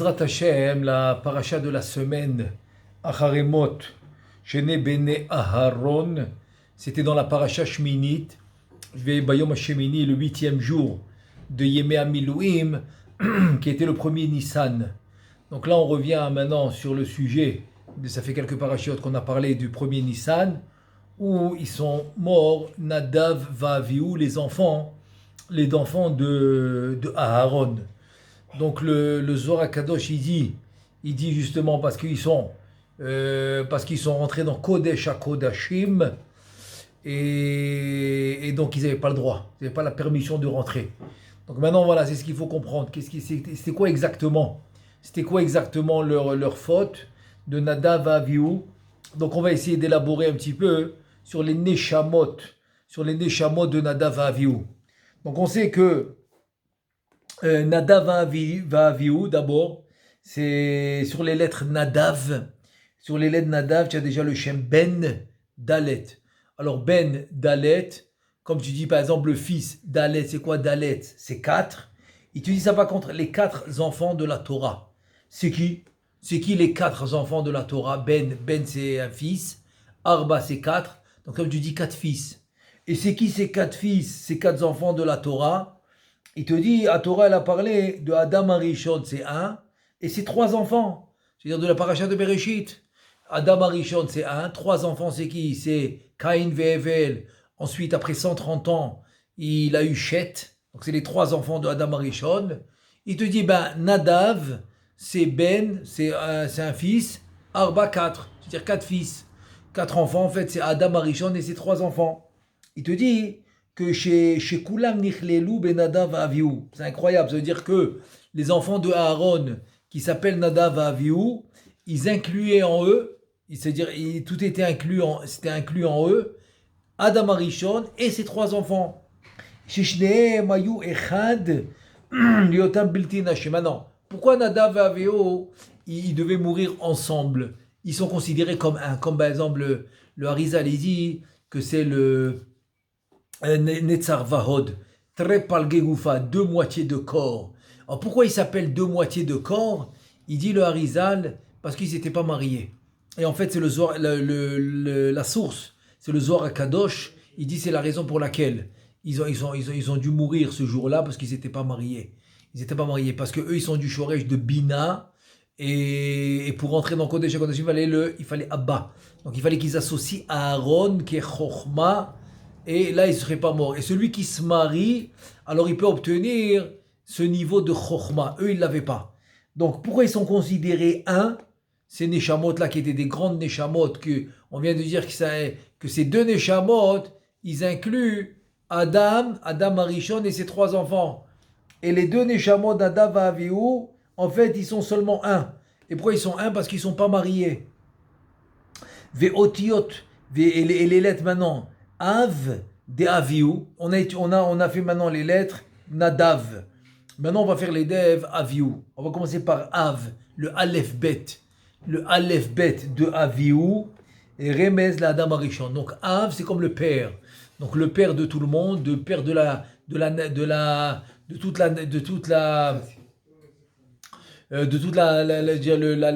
Bezrat Hashem, la paracha de la semaine, Acharemot, Shene Bene Aharon, c'était dans la paracha Shminit, Bayom Hashemini, le 8e jour de Yemei Amilouim, qui était le premier Nissan. Donc là, on revient maintenant sur le sujet, ça fait quelques parachutes qu'on a parlé du premier Nissan, où ils sont morts, Nadav, Va'avihu, les enfants de Aharon. Donc le Zohar Kadosh, il dit justement parce qu'ils sont rentrés dans Kodesh HaKodashim et donc ils n'avaient pas le droit, ils n'avaient pas la permission de rentrer. Donc maintenant voilà, c'est ce qu'il faut comprendre. C'était quoi exactement leur faute de Nadav Avihu. Donc on va essayer d'élaborer un petit peu sur les Neshamot de Nadav Avihu. Donc on sait que Nadav Va'avihu, d'abord, c'est sur les lettres Nadav. Sur les lettres Nadav, tu as déjà le Shem Ben Dalet. Alors Ben Dalet, comme tu dis par exemple le fils Dalet, c'est quoi Dalet? C'est 4. Il te dit ça va contre les 4 enfants de la Torah. C'est qui les 4 enfants de la Torah? Ben c'est un fils, Arba c'est 4. Donc comme tu dis 4 fils. Et c'est qui ces 4 fils, ces 4 enfants de la Torah? Il te dit, la Torah, elle a parlé de Adam Arishon, c'est 1, et c'est 3 enfants. C'est-à-dire de la paracha de Bereshit. Adam Arishon, c'est 1, 3 enfants, c'est qui? C'est Caïn Ve'evel. Ensuite, après 130 ans, il a eu Shet. Donc, c'est les 3 enfants de Adam Arishon. Il te dit, Nadav, c'est Ben, c'est un fils, Arba 4. C'est-à-dire 4 fils. 4 enfants, en fait, c'est Adam Arishon et ses 3 enfants. Il te dit que chez Kulam Nichlelu Ben Nadav Va'avihu. C'est incroyable, ça veut dire que les enfants de Aaron, qui s'appellent Nadav Va'avihu, ils incluaient en eux, c'est-à-dire tout était c'était inclus en eux, Adam Arishon et ses 3 enfants. Shishne Mayu Echad Liotam Bilti Nashim. Maintenant, pourquoi Nadav Va'avihu, ils devaient mourir ensemble? Ils sont considérés comme un, comme par exemple le Harizal, il dit que c'est le Netzar Vahod, Trepal Gegoufa, 2 moitiés de corps. Alors pourquoi il s'appelle 2 moitiés de corps? Il dit le Harizal, parce qu'ils n'étaient pas mariés. Et en fait, c'est le Zohar, la source, c'est le Zohar HaKadosh. Il dit c'est la raison pour laquelle ils ont dû mourir ce jour-là, parce qu'ils n'étaient pas mariés. Ils n'étaient pas mariés, parce qu'eux, ils sont du Shoresh de Bina, et pour rentrer dans Kodesh HaKodesh, il fallait Abba. Donc il fallait qu'ils associent Aaron, qui est Chochma, et là, il ne serait pas mort. Et celui qui se marie, alors il peut obtenir ce niveau de Chochma. Eux, ils ne l'avaient pas. Donc, pourquoi ils sont considérés un? Ces Neshamot-là, qui étaient des grandes Neshamot, on vient de dire que ces 2 Neshamot, ils incluent Adam Arishon et ses 3 enfants. Et les 2 Neshamot d'Adav Va'avihu, en fait, ils sont seulement 1. Et pourquoi ils sont 1? Parce qu'ils ne sont pas mariés. Ve'otiot, et les lettres maintenant, Av de Avihu, on a fait maintenant les lettres Nadav. Maintenant on va faire les Dev Avihu. On va commencer par Av, le Aleph Bet. Le Aleph Bet de Avihu et Remez la Adam Arishon. Donc Av c'est comme le père. Donc le père de tout le monde, le père de la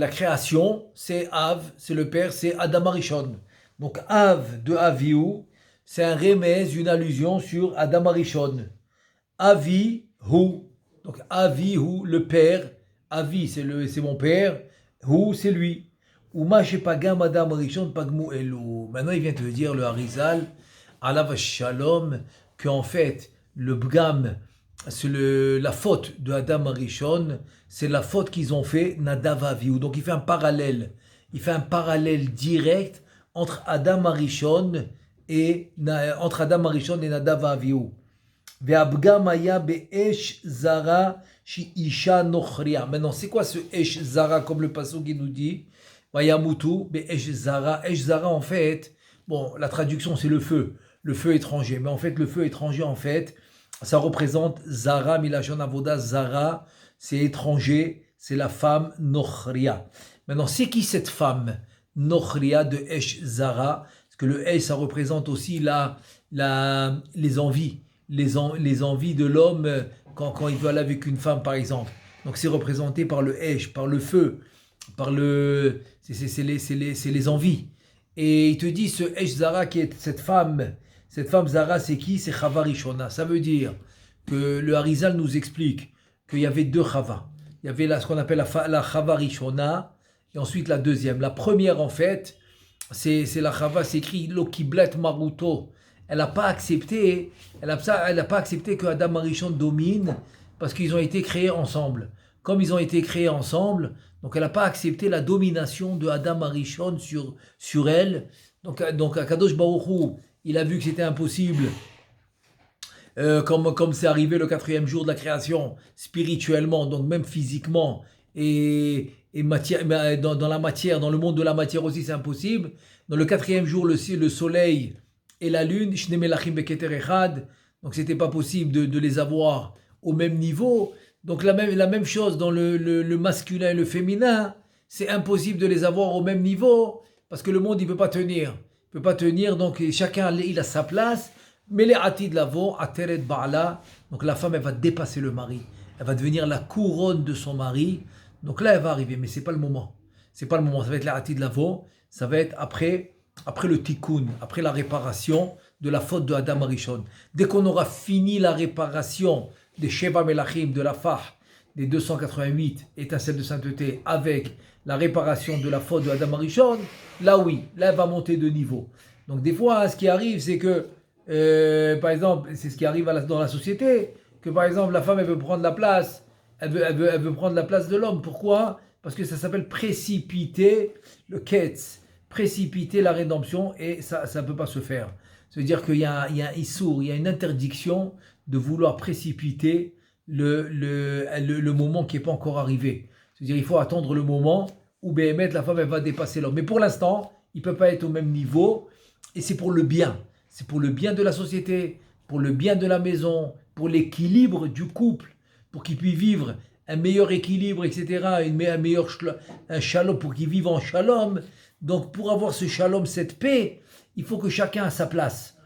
création, c'est Av, c'est le père, c'est Adam Arishon. Donc Av de Avihu, c'est un remez, une allusion sur Adam Arishon. Avihu, donc Avihu, le père. Avi, c'est mon père. Hu, c'est lui. Uma shepagam Adam Arishon pagmu elu. Maintenant, il vient te dire, le Harizal, alav shalom, qu'en fait, le bgam, c'est la faute de Adam Arishon, c'est la faute qu'ils ont fait Nadav Avihu. Donc, il fait un parallèle. Il fait un parallèle direct entre Adam Arishon et Nadav Avihu. Ve'abgam haya be'esh zara shi isha nochria. Maintenant, c'est quoi ce esh zara comme le pasuk qui nous dit? Vayamutu be'esh zara. Esh zara en fait, bon, la traduction c'est le feu étranger. Mais en fait, le feu étranger en fait, ça représente zara milashon avoda. Zara, c'est étranger, c'est la femme nochria. Maintenant, c'est qui cette femme nochria de esh zara? Parce que le esh, ça représente aussi les envies. Les envies de l'homme quand il veut aller avec une femme, par exemple. Donc c'est représenté par le Esh, par le feu, par le... c'est les envies. Et il te dit, ce Esh Zara qui est cette femme Zara, c'est qui? C'est Chava Rishona. Ça veut dire que le Harizal nous explique qu'il y avait deux Chava. Il y avait ce qu'on appelle la Chava Rishona, et ensuite la deuxième. La première, en fait, c'est la Chava, c'est écrit Lokiblet Maruto. Elle n'a pas accepté que Adam Arishon domine parce qu'ils ont été créés ensemble. Comme ils ont été créés ensemble, donc elle n'a pas accepté la domination de Adam Arishon sur elle. Donc Akadosh Baruch Hu, il a vu que c'était impossible, comme c'est arrivé le 4e jour de la création, spirituellement, donc même physiquement, et dans la matière, dans le monde de la matière aussi, c'est impossible. Dans le 4e jour, le soleil et la lune, Shne Melachim Beketer Echad, donc c'était pas possible de les avoir au même niveau. Donc la même chose dans le masculin et le féminin, c'est impossible de les avoir au même niveau, parce que le monde il peut pas tenir. Il peut pas tenir, donc chacun il a sa place. Mais les atid lavo, ateret ba'ala, donc la femme elle va dépasser le mari, elle va devenir la couronne de son mari. Donc là elle va arriver, mais c'est pas le moment. C'est pas le moment. Ça va être les atid lavo, ça va être après le tikkun, après la réparation de la faute de Adam Arishon. Dès qu'on aura fini la réparation des Sheva Melachim, de la Fah, des 288 étincelles de sainteté, avec la réparation de la faute de Adam Arishon, là oui, là elle va monter de niveau. Donc des fois, ce qui arrive, c'est que, par exemple, c'est ce qui arrive dans la société, que par exemple, la femme, elle veut prendre la place, elle veut prendre la place de l'homme. Pourquoi? Parce que ça s'appelle précipiter le ketz, précipiter la rédemption, et ça ne peut pas se faire. Ça veut dire qu'il y a un issour, il y a une interdiction de vouloir précipiter le moment qui n'est pas encore arrivé. C'est-à-dire qu'il faut attendre le moment où Béhémet, la femme, elle va dépasser l'homme. Mais pour l'instant, il ne peut pas être au même niveau, et c'est pour le bien. C'est pour le bien de la société, pour le bien de la maison, pour l'équilibre du couple, pour qu'il puisse vivre un meilleur équilibre, etc., un shalom, pour qu'ils vivent en shalom. Donc pour avoir ce shalom, cette paix, il faut que chacun a sa place.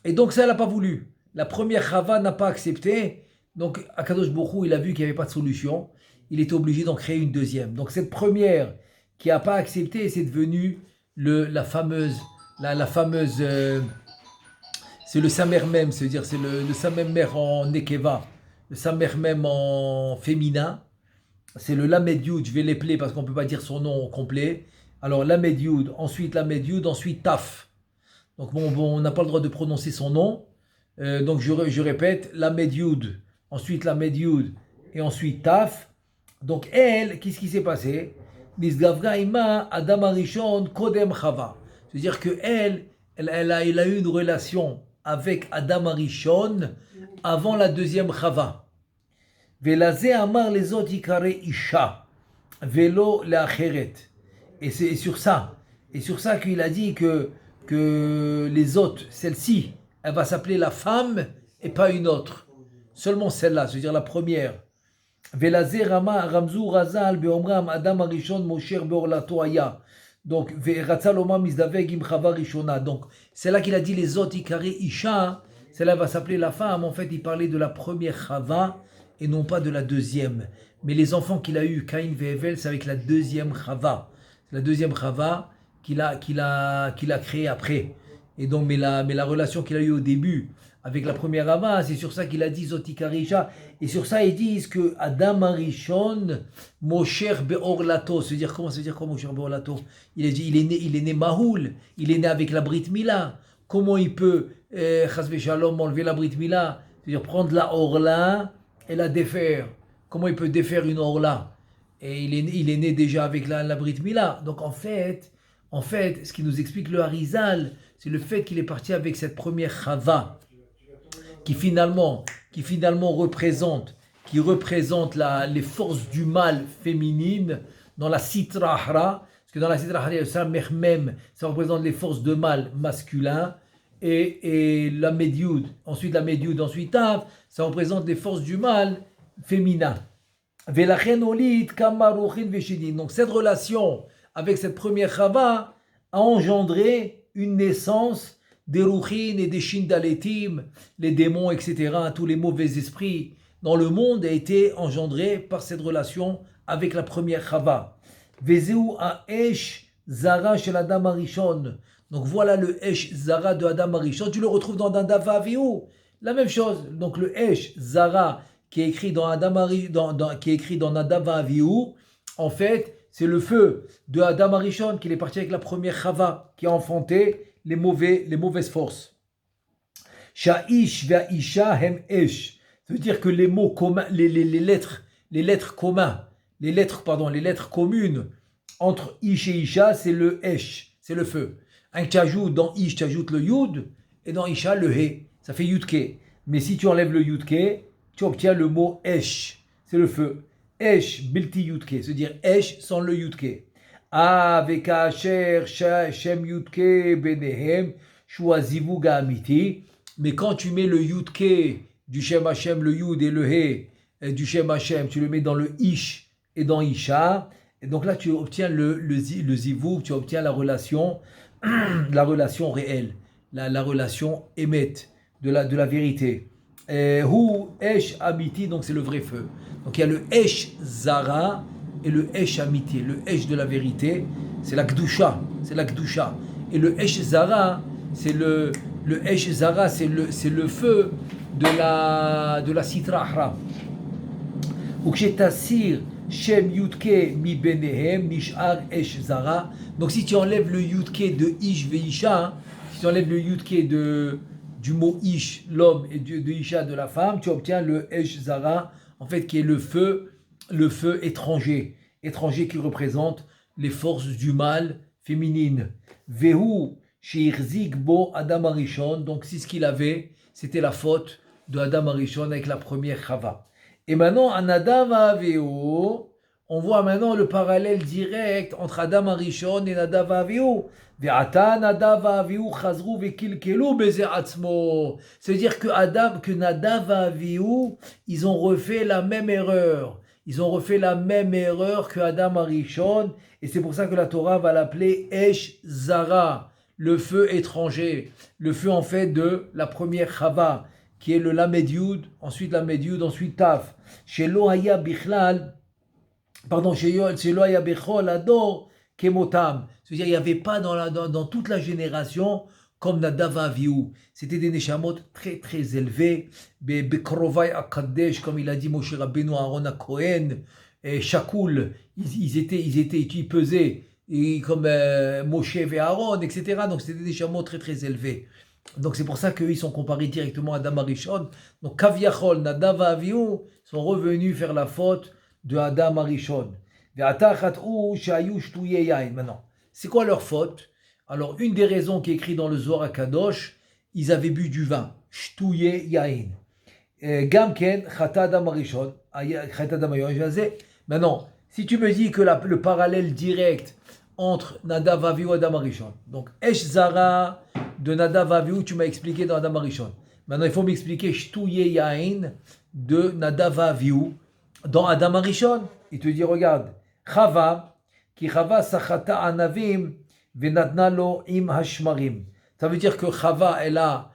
Et donc ça, elle n'a pas voulu. La première Chava n'a pas accepté. Donc Akadosh Baruch Hu, il a vu qu'il n'y avait pas de solution. Il était obligé d'en créer une deuxième. Donc cette première qui n'a pas accepté, c'est devenu la fameuse, c'est le Samer Mem, c'est-à-dire c'est le Samer Mem en Nekeva, le Samer Mem en féminin. C'est le Lamed Yud, je vais l'épeler parce qu'on ne peut pas dire son nom complet. Alors Lamed Yud, ensuite Lamed Yud, ensuite Taf. Donc bon, on n'a pas le droit de prononcer son nom. Donc je répète, Lamed Yud, ensuite Lamed Yud, et ensuite Taf. Donc elle, qu'est-ce qui s'est passé? Nisgavra ima Adam Arishon Kodem Chava. C'est-à-dire que elle a eu une relation avec Adam Arishon avant la deuxième Chava. Velazé amar les autres ikare isha, velo leacheret. Et c'est sur ça qu'il a dit que les autres, celle-ci, elle va s'appeler la femme et pas une autre. Seulement celle-là, c'est-à-dire la première. Velazé rama ramzu razal beomram Adam Arishon mosher beorlato aya. Donc, Ve'ratzaloma mizdaveg im chava rishona. Donc, c'est là qu'il a dit les autres ikare isha. Celle-là va s'appeler la femme. En fait, il parlait de la première chava et non pas de la deuxième. Mais les enfants qu'il a eu, Caïn et Hevel, c'est avec la deuxième chava. C'est la deuxième chava qu'il a créée après. Et donc, mais la relation qu'il a eue au début avec la première Chava, c'est sur ça qu'il a dit Zotikarisha. Et sur ça, ils disent que Adam Arishon, Mosher Beorlato. Comment se dire quoi, Mosher Beorlato? Il est né Mahoul, il est né avec la Brit Mila. Comment il peut, Chasve Shalom, enlever la Brit Mila? C'est-à-dire prendre la Orla et la défaire. Comment il peut défaire une Orla? Et il est né déjà avec la Brit Mila. Donc en fait, ce qui nous explique le Harizal, c'est le fait qu'il est parti avec cette première Chava, qui finalement représente les forces du mal féminine dans la Sitra Hara, parce que dans la Sitra Hara, ça représente les forces de mal masculin, et la Medioud, ensuite Tav, ça représente les forces du mal féminin. Donc cette relation avec cette première Chava a engendré une naissance des Ruchin et des Shindaletim, les démons, etc., tous les mauvais esprits, dans le monde a été engendré par cette relation avec la première Chava. Vezeu Aesh Zara shel Adam Arishon. Donc voilà le Esh Zara de Adam Arishon. Tu le retrouves dans Nadav Avihu. La même chose. Donc le Esh Zara qui est écrit dans qui est écrit dans Nadav Avihu, en fait, c'est le feu de Adam Arishon qui est parti avec la première Chava qui a enfanté les mauvaises forces. Sha'ish ve'isha hem esh. Ça veut dire que les mots communs, les lettres communes entre ish et isha, c'est le esh, c'est le feu. Tu ajoutes dans ish, tu ajoutes le yud, et dans isha, le he. Ça fait yudke. Mais si tu enlèves le yudke, tu obtiens le mot esh, c'est le feu. Esh bilti yudke, c'est-à-dire esh sans le yudke. Avec asher shem yudke benehem shuazivu gamiti. Mais quand tu mets le yudke du Shem Hashem, le yud et le he du Shem Hashem, tu le mets dans le ish et dans isha, et donc là tu obtiens le zivug, tu obtiens la relation réelle, la relation émet de la vérité. Hu esh amiti, donc c'est le vrai feu. Donc il y a le esh zara et le esh amiti. Le esh de la vérité, c'est la gdusha, et le esh zara, c'est le esh zara, c'est le feu de la sitra ahra. Ukshetasir shem yudke mi benehem nishar esh zara. Donc si tu enlèves le yudke de ish veisha, si tu enlèves le yudke du mot ish, l'homme, et de isha, de la femme, tu obtiens le esh zara, en fait, qui est le feu étranger qui représente les forces du mal féminine. Vehu sheirzik bo Adam Arishon. Donc c'est ce qu'il avait, c'était la faute de Adam Arishon avec la première Chava. Et maintenant, à Nadav Avihu, on voit maintenant le parallèle direct entre Adam Arishon et Nadav Avihu. Ve'ata Nadav Avihu chazru ve'kilkelu beze atzmo. C'est-à-dire que Nadav Avihu, ils ont refait la même erreur. Ils ont refait la même erreur que Adam Arishon. Et c'est pour ça que la Torah va l'appeler Esh Zara, le feu étranger. Le feu en fait de la première Chava, qui est le Lamed Yud, ensuite Taf. Chez Lohaya Bichlal, chez Lohaya Bechol Ador Kemotam. C'est-à-dire, il n'y avait pas dans toute la génération comme Nadav Avihu. C'était des neshamot très très élevés. Bekrovai Akadesh, comme il a dit Moshe Rabbeinu Aaron à Cohen, et Shakul, ils pesaient et comme Moshe et Aaron, etc. Donc c'était des neshamot très très élevés. Donc c'est pour ça qu'ils sont comparés directement à Adam Arishon. Donc Kaviachol, Nadav Avihu sont revenus faire la faute de Adam Arishon. Maintenant, c'est quoi leur faute? Alors une des raisons qui est écrite dans le Zohar Kadosh, ils avaient bu du vin. Shtuye yain. Gamken chata Adam Arishon. Maintenant, si tu me dis que le parallèle direct entre Nadav Avihu et Adam Arishon, donc Esh Zara de Nadav Avihu, tu m'as expliqué dans Adam Arishon. Maintenant, il faut m'expliquer Shtuye Yain de Nadav Avihu dans Adam Arishon. Il te dit, regarde, Chava, ki Chava sachata anavim venatna lo im hashmarim. Ça veut dire que Chava, elle a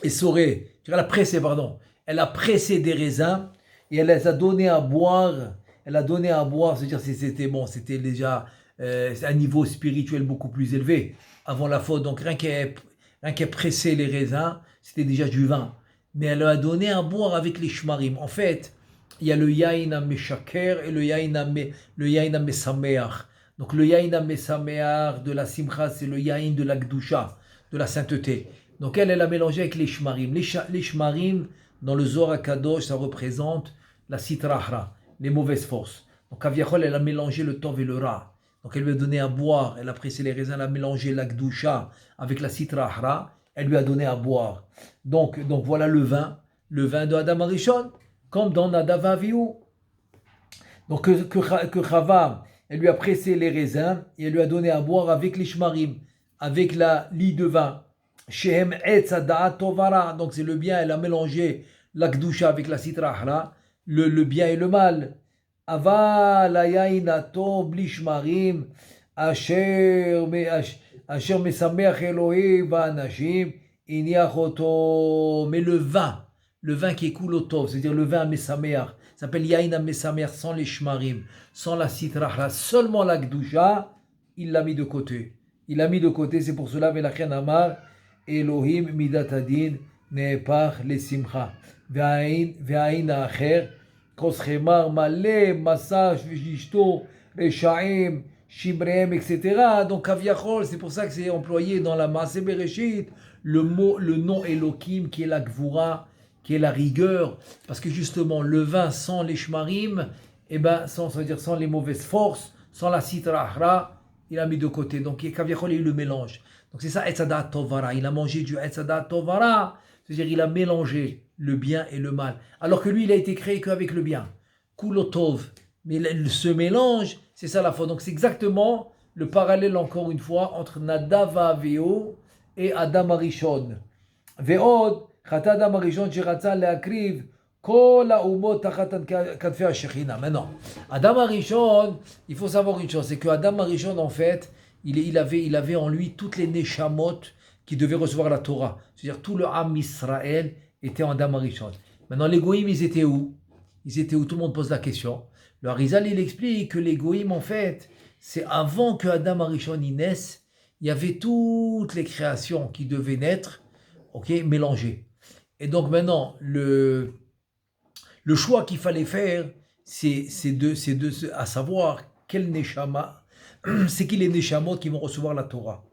essoré, elle a pressé des raisins et elle les a donnés à boire. C'est-à-dire c'était déjà un niveau spirituel beaucoup plus élevé avant la faute. Donc rien qu'à presser les raisins, c'était déjà du vin. Mais elle a donné à boire avec les shmarim. En fait, il y a le yain ha-meshaker et le yain ha-mesameach. Donc le yain ha-mesameach de la simcha, c'est le yain de la gdusha, de la sainteté. Donc elle a mélangé avec les shmarim. Les shmarim, dans le Zohar Kadosh, ça représente la sitra ahra, les mauvaises forces. Donc Kaviachol, elle a mélangé le tov et le ra. Donc elle lui a donné à boire, elle a pressé les raisins, elle a mélangé la gdusha avec la sitra ahra, elle lui a donné à boire. Donc voilà le vin de Adam Arishon, comme dans Nadav Avihu. Donc que Chava, elle lui a pressé les raisins et elle lui a donné à boire avec les shmarim, avec la lit de vin. Shehem etz hadaat tovara. Donc c'est le bien, elle a mélangé la gdusha avec la sitra ahra, le bien et le mal. Ava la yain atov bli shmarim asher mesameach Elohim va'anashim iniach oto. Mais le vin le vin qui est kulotov, c'est-à-dire le vin mesamer, s'appelle yain mesamer, sans les shmarim, sans la citrahra, seulement la gdusha, il l'a mis de côté. Il l'a mis de côté, c'est pour cela, Velachem Amar, Elohim midatadin ne'epar lesimcha. Ve'ain acher, koschemar male, massage, v'jishto, reshaim, shibrehem, etc. Donc, kaviachol, c'est pour ça que c'est employé dans la Maaseh Bereshit, le nom Elohim, qui est la gvura, qui est la rigueur, parce que justement, le vin sans les shmarim, ça veut dire sans les mauvaises forces, sans la citrahra, il a mis de côté. Donc, Kaviachol, il le mélange. Donc, c'est ça, Etzadat Tovara. Il a mangé du Etzadat Tovara. C'est-à-dire, il a mélangé le bien et le mal. Alors que lui, il a été créé qu'avec le bien. Kulotov. Mais ce mélange, c'est ça la faute. Donc, c'est exactement le parallèle, encore une fois, entre Nadav Aveo et Adam Arishon. Ve'od, Chata Adam Arishon, Sheratza le'akriv, Maintenant, Adam Arishon, il faut savoir une chose, c'est que Adam Arishon, en fait, il avait en lui toutes les neshamot qui devaient recevoir la Torah. C'est-à-dire tout le Am Israël était en Adam Arishon. Maintenant, les Goïm, ils étaient où? Ils étaient où? Tout le monde pose la question. Le Harizal, il explique que les Goïm, en fait, c'est avant que Adam Arishon y naisse, il y avait toutes les créations qui devaient naître, mélangées. Et donc maintenant, le choix qu'il fallait faire, c'est à savoir quel neshama, c'est qui les neshamot qui vont recevoir la Torah.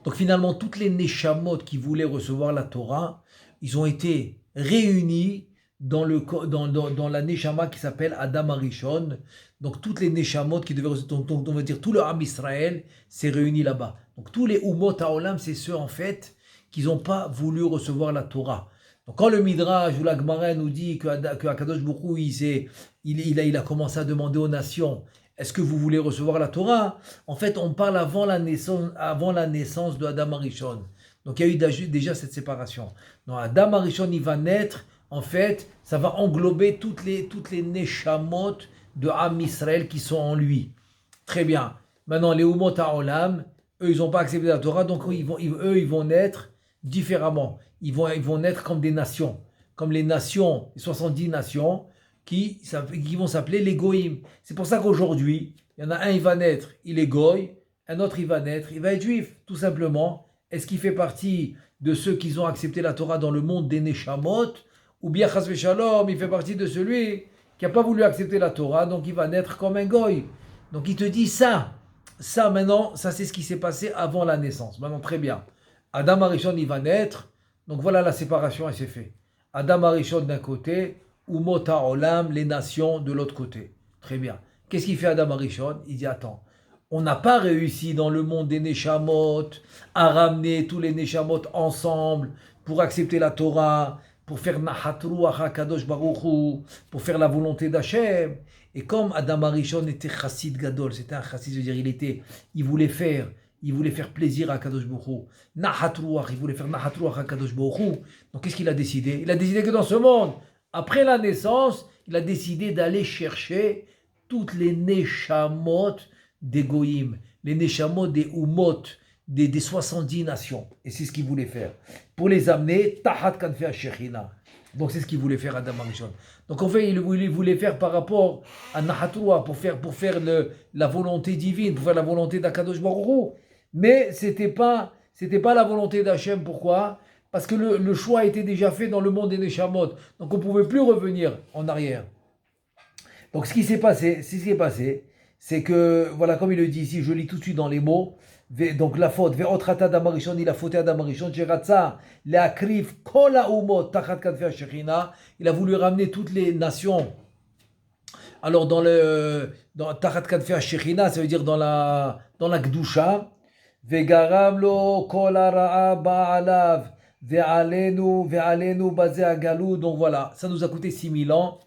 Donc finalement, toutes les neshamot qui voulaient recevoir la Torah, ils ont été réunis dans la neshama qui s'appelle Adam Arishon. Donc toutes les neshamot qui devaient recevoir, donc on va dire tout le Am Israël s'est réuni là-bas. Donc tous les Umot HaOlam, c'est ceux en fait qui n'ont pas voulu recevoir la Torah. Donc quand le Midrash ou la Gemara nous dit que Akadosh Baruch Hu, il a commencé à demander aux nations, est-ce que vous voulez recevoir la Torah? En fait, on parle avant la naissance de Adam Arishon. Donc il y a eu déjà cette séparation. Donc Adam Arishon, il va naître, en fait, ça va englober toutes les neshamot de Am Israël qui sont en lui. Très bien. Maintenant, les Umot HaOlam, eux, ils n'ont pas accepté la Torah, donc ils vont naître différemment. Ils vont naître comme des nations, comme les nations, les 70 nations, qui vont s'appeler les Goïm. C'est pour ça qu'aujourd'hui, il y en a un, il va naître, il est Goï, un autre, il va naître, il va être juif, tout simplement. Est-ce qu'il fait partie de ceux qui ont accepté la Torah dans le monde des Neshamot, ou bien, Chas v'Shalom, il fait partie de celui qui n'a pas voulu accepter la Torah, donc il va naître comme un Goï. Donc il te dit ça maintenant, ça c'est ce qui s'est passé avant la naissance. Maintenant, très bien. Adam Arishon, il va naître. Donc voilà, la séparation, elle s'est faite. Adam Arishon d'un côté, Umot HaOlam, les nations de l'autre côté. Très bien. Qu'est-ce qu'il fait Adam Arishon? Il dit, attends, on n'a pas réussi dans le monde des Neshamot à ramener tous les Neshamot ensemble pour accepter la Torah, pour faire Nahat Ruach HaKadosh Baruch Hu, pour faire la volonté d'Hachem. Et comme Adam Arishon était chassid gadol, c'était un chassid, c'est-à-dire il voulait faire plaisir à Kadosh Baruch Hu. Nahat Ruach, il voulait faire Nahat Ruach à Kadosh Baruch Hu. Donc qu'est-ce qu'il a décidé? Il a décidé que dans ce monde, après la naissance, il a décidé d'aller chercher toutes les neshamot des Goïm, les neshamot des Umot, des 70 nations. Et c'est ce qu'il voulait faire. Pour les amener, Tahat Kanfei HaShechina. Donc c'est ce qu'il voulait faire Adam Arishon. Donc en fait, il voulait faire par rapport à Nahat Ruach, pour faire la volonté divine, pour faire la volonté d'Akadosh Baruch Hu. Mais c'était pas la volonté d'Hachem. Pourquoi? Parce que le choix était déjà fait dans le monde des Neshamot. Donc on ne pouvait plus revenir en arrière. Donc ce qui s'est passé, c'est que, voilà, comme il le dit ici, je lis tout de suite dans les mots, donc la faute, Ve'otrata Adam Arishon, il a fauté Adam Arishon, Sheratza, Le'akriv, Kol ha'umot, Tachat Kanfei HaShechina, il a voulu ramener toutes les nations. Alors dans Tachat Kanfei HaShechina, ça veut dire dans la Gdusha, Ve'garam lo Kol ha'ra'a ba'alav, Ve'alenu bazeh ha'galou, donc voilà, ça nous a coûté 6000 ans.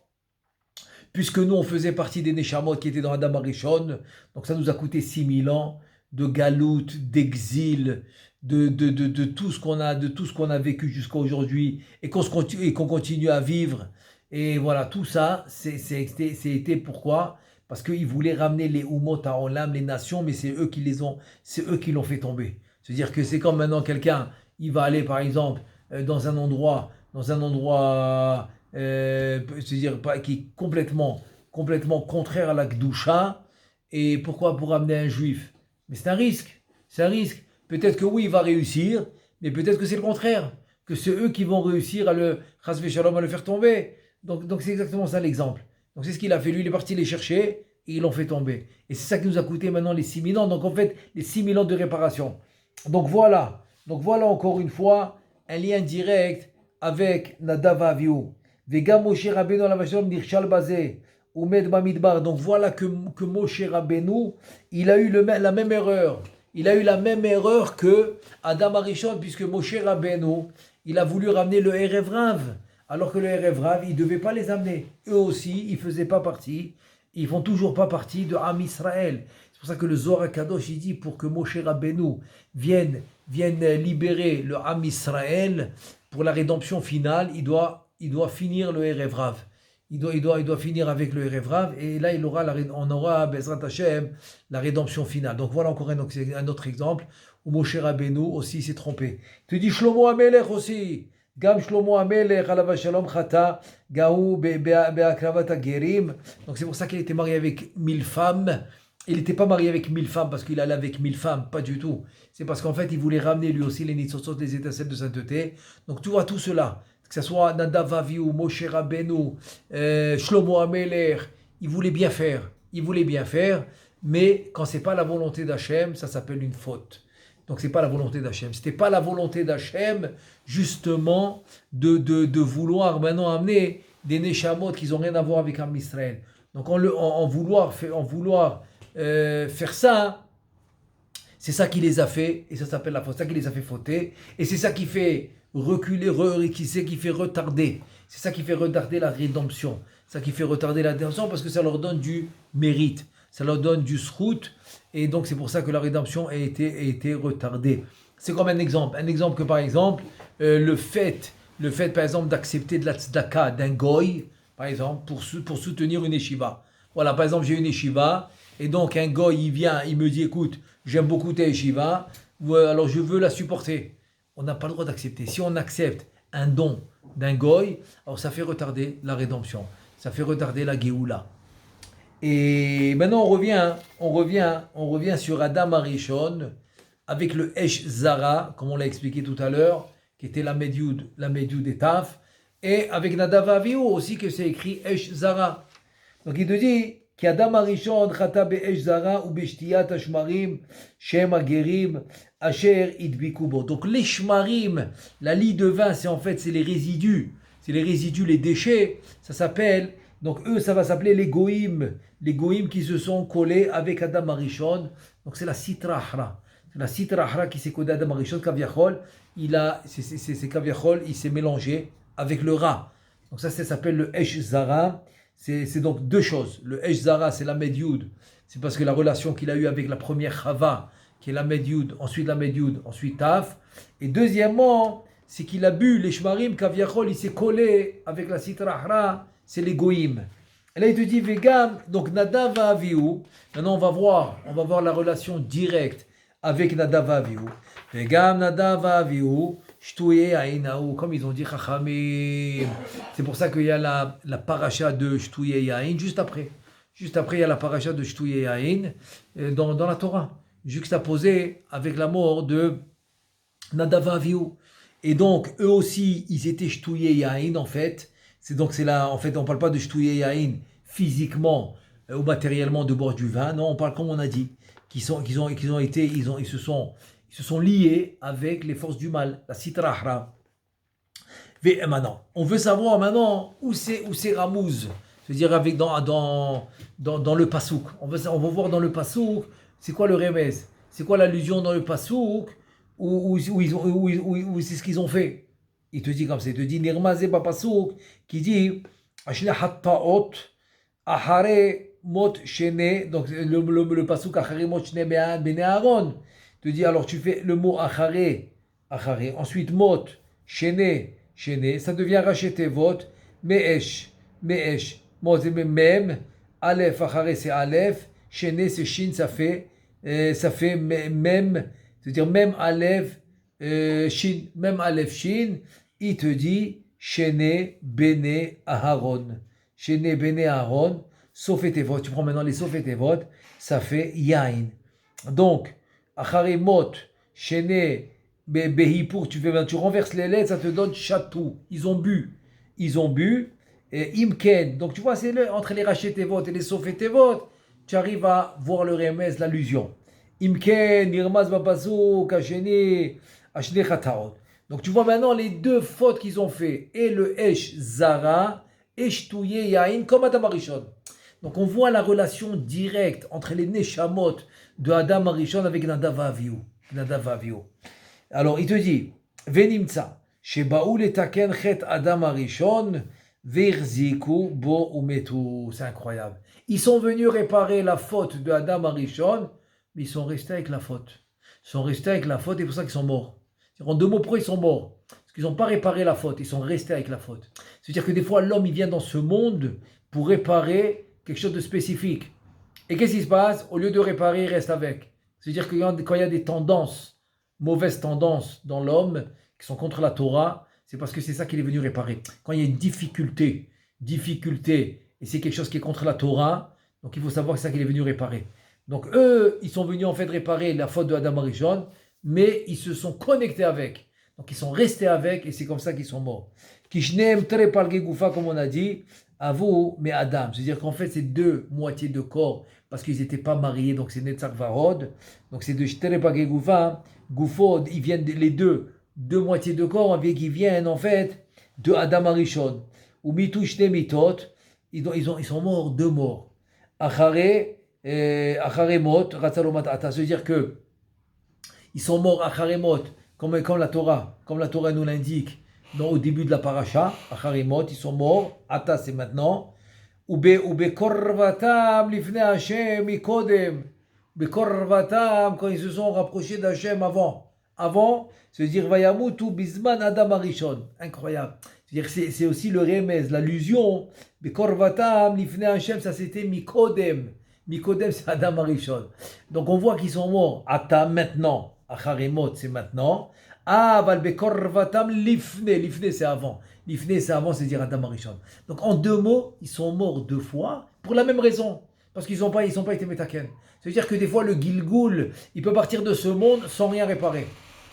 Puisque nous, on faisait partie des Neshamot qui étaient dans Adam Arishon, donc ça nous a coûté 6000 ans de galout, d'exil, de tout ce qu'on a vécu jusqu'à aujourd'hui et qu'on continue à vivre. Et voilà, tout ça, c'était pourquoi? Parce qu'ils voulaient ramener les Umot HaOlam, les nations, mais c'est eux qui l'ont fait tomber. C'est-à-dire que c'est comme maintenant quelqu'un, il va aller par exemple dans un endroit dans un endroit, c'est-à-dire qui est complètement contraire à la Kedusha. Et pourquoi pour amener un juif? Mais c'est un risque. C'est un risque. Peut-être que oui, il va réussir, mais peut-être que c'est le contraire. Que c'est eux qui vont réussir à le à le faire tomber. Donc c'est exactement ça l'exemple. Donc c'est ce qu'il a fait. Lui, il est parti les chercher et ils l'ont fait tomber. Et c'est ça qui nous a coûté maintenant les 6000 ans. Donc en fait, les 6000 ans de réparation. Donc voilà. Donc voilà encore une fois un lien direct avec Nadav Avihu. Vega Moshe Rabbeinu la Vashom Nirshal Bazé. Umed Bamidbar. Donc voilà que Moshe Rabbeinu, il a eu la même erreur. Il a eu la même erreur que Adam Arishon, puisque Moshe Rabbeinu, il a voulu ramener le Erev Rav, alors que le Erev Rav, il ne devait pas les amener. Eux aussi, ils ne faisaient pas partie, ils ne font toujours pas partie de Am Israël. C'est pour ça que le Zohar Kadosh, il dit, pour que Moshe Rabbeinu vienne libérer le Am Israël, pour la rédemption finale, il doit finir le Erev Rav. Il doit finir avec le Erev Rav, et là on aura Bezrat Hashem la rédemption finale. Donc voilà encore un autre exemple où Moshe Rabbeinu aussi s'est trompé. Tu dis Shlomo Amelech aussi. Gam Shlomo Amelech alav shalom chata gaou be'akravat hagerim. Donc c'est pour ça qu'il était marié avec 1000 femmes. Il n'était pas marié avec 1000 femmes parce qu'il allait avec 1000 femmes, pas du tout. C'est parce qu'en fait il voulait ramener lui aussi les nitzotzot, les étincelles de sainteté. Donc tu vois tout cela. Que ce soit Nadav Avihu, Moshe Rabbeinu, Shlomo Amelech, il voulait bien faire, mais quand c'est pas la volonté d'Hachem, ça s'appelle une faute. Donc c'est pas la volonté d'Hachem. C'était pas la volonté d'Hachem, justement, de vouloir maintenant amener des Neshamot qui n'ont rien à voir avec Am Israël. Donc en vouloir faire ça, c'est ça qui les a fait, et ça s'appelle la faute, c'est ça qui les a fait fauter, et c'est ça qui fait reculer, qui fait retarder. C'est ça qui fait retarder la rédemption. C'est ça qui fait retarder la rédemption parce que ça leur donne du mérite. Ça leur donne du srout. Et donc c'est pour ça que la rédemption a été retardée. C'est comme un exemple. Un exemple que par exemple, le fait par exemple d'accepter de la tzedaka d'un goy, par exemple, pour soutenir une yeshiva. Voilà, par exemple, j'ai une yeshiva. Et donc un goy, il vient, il me dit, écoute, j'aime beaucoup ta yeshiva. Alors je veux la supporter. On n'a pas le droit d'accepter. Si on accepte un don d'un goy, alors ça fait retarder la rédemption. Ça fait retarder la Géoula. Et maintenant on revient sur Adam Arishon avec le Esh Zara, comme on l'a expliqué tout à l'heure, qui était la Medioud et Taf, et avec Nadav Avihu aussi que c'est écrit Esh Zara. Donc il te dit qu'Adam Arishon chata be'esh zara ou be'shtiyat hashmarim shem hagerim asher idbikubo. Donc les shmarim, la lie de vin, c'est les résidus, les déchets. Ça s'appelle, donc eux, ça va s'appeler les goïm qui se sont collés avec Adam Arishon. Donc c'est la sitra ahra. C'est la sitra ahra qui s'est collée à Adam Arishon. Kaviachol, c'est Kaviachol, il s'est mélangé avec le rat. Donc ça s'appelle le Esh Zara. C'est donc deux choses. Le Esh Zara, c'est la Medioud. C'est parce que la relation qu'il a eue avec la première Chava, qui est la Medioud, ensuite Taf. Et deuxièmement, c'est qu'il a bu les Shmarim, Kaviachol, il s'est collé avec la Sitra Ahra, c'est les Goïm. Et là, il te dit, Vegam, donc Nadav Avihu. Maintenant, on va voir la relation directe avec Nadav Avihu. Vegam Nadav Avihu. Comme ils ont dit Chachamim. C'est pour ça qu'il y a la paracha de Shtouye Yain juste après. Juste après, il y a la paracha de Shtouye Yain dans la Torah, juxtaposée avec la mort de Nadav Avihu. Et donc, eux aussi, ils étaient Shtouye Yain en fait. En fait, on ne parle pas de Shtouye Yain physiquement ou matériellement de boire du vin. Non, on parle comme on a dit, ils se sont liés avec les forces du mal, la Sitra Ahra. Maintenant, on veut savoir maintenant où c'est Ramouz, c'est-à-dire avec dans le Pasouk. On va voir dans le Pasouk, c'est quoi le remez, c'est quoi l'allusion dans le Pasouk, où c'est ce qu'ils ont fait. Il te dit comme ça, il te dit Nirmazé Pasouk, qui dit Ashlehat Ta'ot, Ahare Mot Shene, donc le Pasouk Ahare Mot Shene Bene Aaron. Te dit alors tu fais le mot achare, ensuite mot, shene, ça devient racheté vote, meesh, mot c'est même, aleph, achare c'est aleph, shene c'est shin, ça fait même, c'est-à-dire même aleph, shin, il te dit Shene Bene Aharon. Shene Bene Aharon, Sofetevot. Tu prends maintenant les Sofetevot, ça fait Yain. Donc, Acharemot, Shene Behipur, tu renverses les lettres, ça te donne Chatou. Ils ont bu. Ils ont bu. Et Imken. Donc, tu vois, c'est entre les Rachetevot et les Sofetevot, tu arrives à voir le remez, l'allusion. Imken, Nirmaz Bapaso, Kashene, Ashne Chataot. Donc tu vois maintenant les deux fautes qu'ils ont fait, et le Esh Zara, Esh Touye Yain, comme Adam Arishon. Donc on voit la relation directe entre les Neshamot de Adam Arishon avec Nadav Avihu. Alors il te dit, Venimtsa, Shebaou letaken chet Adam Arishon, Verziku bo umetu. C'est incroyable. Ils sont venus réparer la faute de Adam Arishon, mais ils sont restés avec la faute. Ils sont restés avec la faute et c'est pour ça qu'ils sont morts. En deux mots, pourquoi ils sont morts? Parce qu'ils n'ont pas réparé la faute, ils sont restés avec la faute. C'est-à-dire que des fois, l'homme, il vient dans ce monde pour réparer quelque chose de spécifique. Et qu'est-ce qui se passe? Au lieu de réparer, il reste avec. C'est-à-dire que quand il y a des tendances, mauvaises tendances dans l'homme, qui sont contre la Torah, c'est parce que c'est ça qu'il est venu réparer. Quand il y a une difficulté, et c'est quelque chose qui est contre la Torah, donc il faut savoir que c'est ça qu'il est venu réparer. Donc eux, ils sont venus en fait réparer la faute de Adam Arishon, mais ils se sont connectés avec. Donc ils sont restés avec et c'est comme ça qu'ils sont morts. Kishneem tere palge goufa, comme on a dit, avou mais Adam. C'est-à-dire qu'en fait c'est deux moitiés de corps parce qu'ils n'étaient pas mariés, donc c'est Netzach Varod. Donc c'est de tere palge goufa, goufod, ils viennent les deux moitiés de corps, qui viennent en fait de Adam Arishon. Ou mitou shne mitot, ils sont morts, deux morts. Achare mot, ratzalomat ata. C'est-à-dire que ils sont morts à Acharemot, comme la Torah nous l'indique au début de la paracha. Acharemot, ils sont morts. Ata, c'est maintenant. Ube korvatam lifne Hashem mikodem. Ube korvatam, quand ils se sont rapprochés d'Hashem avant. Avant, c'est-à-dire vayamutu bisman Adam Arishon. Incroyable. C'est-à-dire c'est aussi le remez, l'allusion. Ube korvatam lifne Hashem, ça c'était mikodem. Mikodem, c'est Adam Arishon. Donc on voit qu'ils sont morts. Ata, maintenant. Acharemot, c'est maintenant. Valbekorvatam lifne. Lifne, c'est avant. Lifne, c'est avant, c'est dire Adam Arishon. Donc en deux mots, ils sont morts deux fois pour la même raison. Parce qu'ils n'ont pas été metaken. C'est-à-dire que des fois, le Gilgoul, il peut partir de ce monde sans rien réparer.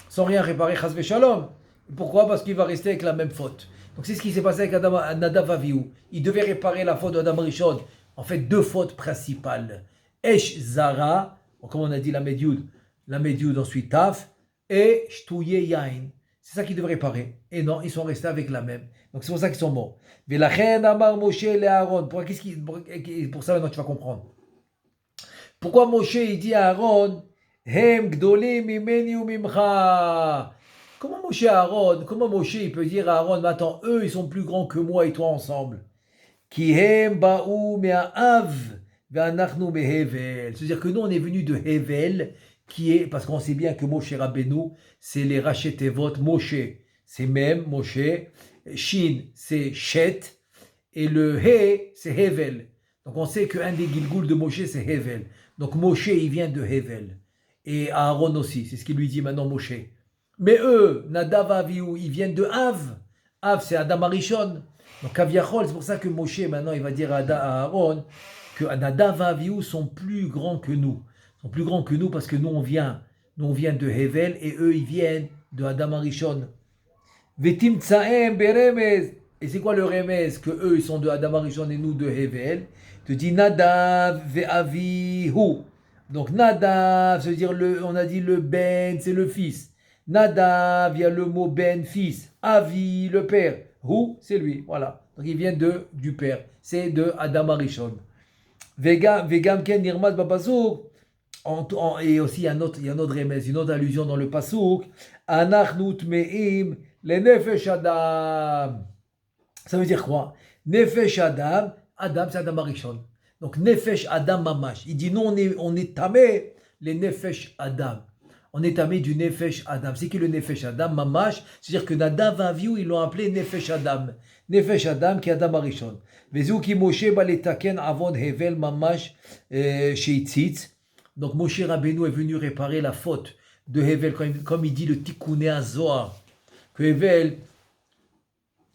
Sans rien réparer, chas shalom. Pourquoi? Parce qu'il va rester avec la même faute. Donc c'est ce qui s'est passé avec Nadav Avihu. Il devait réparer la faute d'Adam Arishon. En fait, deux fautes principales. Esh Zara, comme on a dit la Medioud ensuite Taf, et Shtouye Yain. C'est ça qu'ils devraient réparer. Et non, ils sont restés avec la même. Donc c'est pour ça qu'ils sont morts. Velachen Amar Moshe le Aaron. Pour ça, maintenant tu vas comprendre. Pourquoi Moshe il dit à Aaron, Hem gdolim mimeni u mimcha. Comment Moshe il peut dire à Aaron, mais attends, eux ils sont plus grands que moi et toi ensemble. Ki hem ba'u me'av ve'anachnu me'hevel. C'est-à-dire que nous on est venus de Hevel, qui est, parce qu'on sait bien que Moshe Rabbeinu, c'est les Rachetevot. Moshe, c'est même Moshe. Shin, c'est Shet. Et le He, c'est Hevel. Donc on sait qu'un des Gilgoul de Moshe, c'est Hevel. Donc Moshe, il vient de Hevel. Et Aaron aussi, c'est ce qu'il lui dit maintenant Moshe. Mais eux, Nadav Avihu, ils viennent de Av. Av, c'est Adam Arishon. Donc Kaviachol, c'est pour ça que Moshe, maintenant, il va dire à Aaron que Nadav Avihu sont plus grands que nous. Ils sont plus grands que nous parce que nous on vient de Hevel et eux ils viennent de Adam Arishon. Vetim tsaem beremez. Et c'est quoi le remez? Que eux ils sont de Adam Arishon et nous de Hevel. Te dit Nadav ve'avihu. Donc Nadav, ça veut dire on a dit le Ben, c'est le fils. Nadav, il y a le mot Ben, fils. Avi, le père. Hu, c'est lui. Voilà. Donc il vient du père. C'est de Adam Arishon. Vegam ken nirmaz babazuk. Et aussi, il y a un autre remez, une autre allusion dans le Pasuk. Anachnu tmeim le nefesh Adam. Ça veut dire quoi? Nefesh Adam, Adam c'est Adam Arishon. Donc Nefesh Adam Mamash. Il dit non, on est tamé les Nefesh Adam. On est tamé du Nefesh Adam. C'est qui le Nefesh Adam Mamash? C'est-à-dire que Nadav Avihu, ils l'ont appelé Nefesh Adam. Nefesh Adam qui est Adam Arishon. Vezuki Moshe baletaken avon hevel Mamash sheitzitz. Donc Moshe Rabbeinu est venu réparer la faute de Hevel, comme il dit le Tikkuné HaZohar, que Hevel,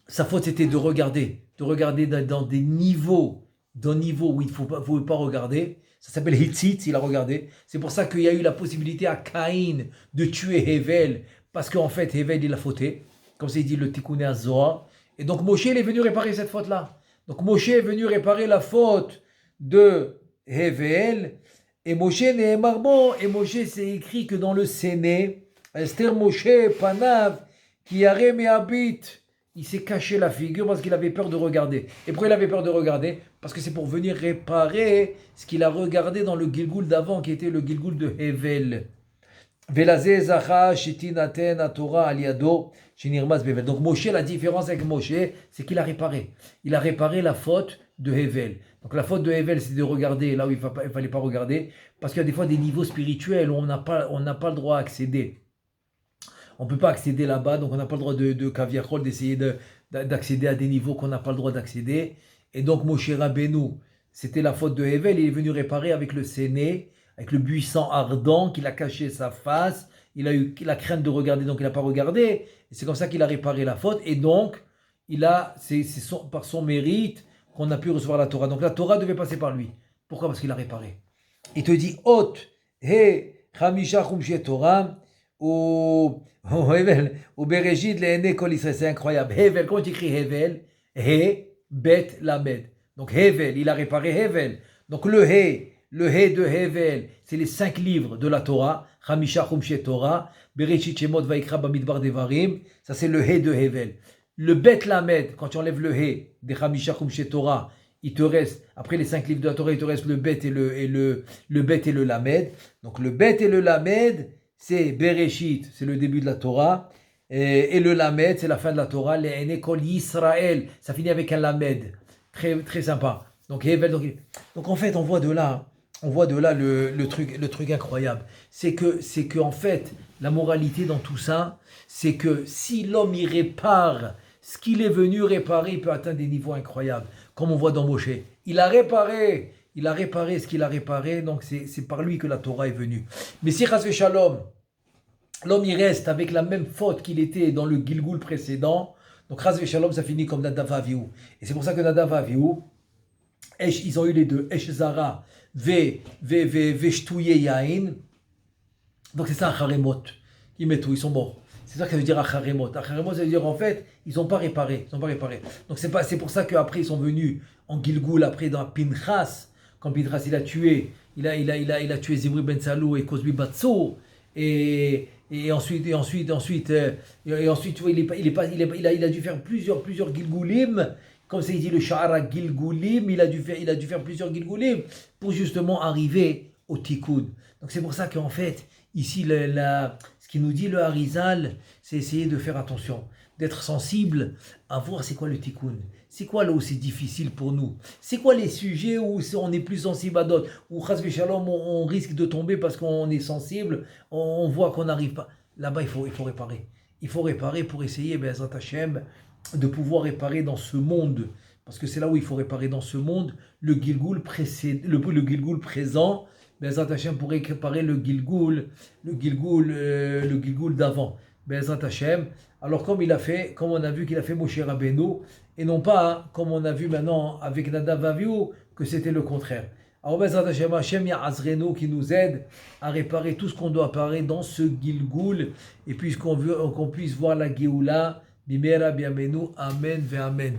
sa faute c'était de regarder dans des niveaux, où il ne pouvait pas regarder. Ça s'appelle Hitzit, il a regardé. C'est pour ça qu'il y a eu la possibilité à Caïn de tuer Hevel, parce qu'en fait Hevel il a fauté, comme c'est dit le Tikkun HaZohar. Et donc Moshe il est venu réparer cette faute-là. Donc Moshe est venu réparer la faute de Hevel. Et Moshe Nehemar Bo, et Moshe c'est écri que dans le Séné, Esther Moshe Panav, qui a habit. Il s'est caché la figure parce qu'il avait peur de regarder. Et pourquoi il avait peur de regarder? Parce que c'est pour venir réparer ce qu'il a regardé dans le Gilgul d'avant, qui était le Gilgul de Hevel. Donc Moshe, la différence avec Moshe, c'est qu'il a réparé. Il a réparé la faute de Hevel. Donc la faute de Hevel, c'est de regarder là où il ne fallait pas regarder, parce qu'il y a des fois des niveaux spirituels où on n'a pas le droit d'accéder. On ne peut pas accéder là-bas, donc on n'a pas le droit de caviarol, d'essayer d'accéder à des niveaux qu'on n'a pas le droit d'accéder. Et donc Moshe Rabbeinu, c'était la faute de Hevel, il est venu réparer avec le Séné, avec le buisson ardent qu'il a caché sa face, il a eu la crainte de regarder, donc il n'a pas regardé. Et c'est comme ça qu'il a réparé la faute, et donc c'est par son mérite qu'on a pu recevoir la Torah. Donc la Torah devait passer par lui. Pourquoi? Parce qu'il a réparé. Il te dit, Hot, He, Chamisha Chumshe Torah, ou Bereshit le'ene kol Israël, c'est incroyable. Hevel, quand tu écris Hevel, He, Bet, Lamed. Donc Hevel, il a réparé Hevel. Donc le He de Hevel, c'est les 5 livres de la Torah, Chamisha Chumshe Torah, Bereshit Shemot Vaikra Bamidbar Devarim, ça c'est le He de Hevel. Le Bet Lamed, quand tu enlèves le He des Chamisha Chumshe Torah, il te reste, après les 5 livres de la Torah, il te reste le Bet et le Bet et le Lamed. Donc le Bet et le Lamed, c'est Bereshit, c'est le début de la Torah, et le Lamed, c'est la fin de la Torah, les Enekol Yisraël, ça finit avec un Lamed, très, très sympa. Donc en fait, on voit de là le truc incroyable. C'est que en fait, la moralité dans tout ça, c'est que si l'homme y répare ce qu'il est venu réparer, il peut atteindre des niveaux incroyables, comme on voit dans Moshe. Il a réparé ce qu'il a réparé, donc c'est par lui que la Torah est venue. Mais si Chas Shalom, l'homme y reste avec la même faute qu'il était dans le Gilgul précédent, donc Chas Shalom, ça finit comme Nadav Avihu. Et c'est pour ça que Nadav Avihu, ils ont eu les deux, Esh Zara, Shtouye Yain. Donc c'est ça, Acharemot. Ils mettent tout, ils sont morts. C'est ça que ça veut dire Acharemot. Acharemot, ça veut dire en fait, ils n'ont pas réparé. Donc c'est pour ça qu'après ils sont venus en Gilgul, après dans Pinchas, quand Pinchas il a tué Zimri ben Salou et Kozbi Batsour, et ensuite, tu vois, il a dû faire plusieurs Gilgulim, comme c'est dit le Sha'ara Gilgulim, il a dû faire plusieurs Gilgulim pour justement arriver au Tikkun. Donc c'est pour ça qu'en fait, ici, ce qui nous dit le Harizal, c'est essayer de faire attention, d'être sensible à voir c'est quoi le Tikkun. C'est quoi là où c'est difficile pour nous? C'est quoi les sujets où on est plus sensible à d'autres? Où Chas v'Shalom, on risque de tomber parce qu'on est sensible, on voit qu'on n'arrive pas. Là-bas, il faut réparer. Il faut réparer pour essayer, Be'ezrat Hashem, de pouvoir réparer dans ce monde. Parce que c'est là où il faut réparer dans ce monde le Gilgul présent. Be'ezrat Hashem pour réparer le Gilgul d'avant. Be'ezrat Hashem. Alors comme on a vu qu'il a fait Moshe Rabbeinu, et non pas comme on a vu maintenant avec Nadav Avihu, que c'était le contraire. Alors Be'ezrat Hashem, Hashem Ya'azrenu qui nous aide à réparer tout ce qu'on doit réparer dans ce Gilgul, et puis qu'on puisse voir la Géoula, Bimera Biamenu, Amen ve Amen.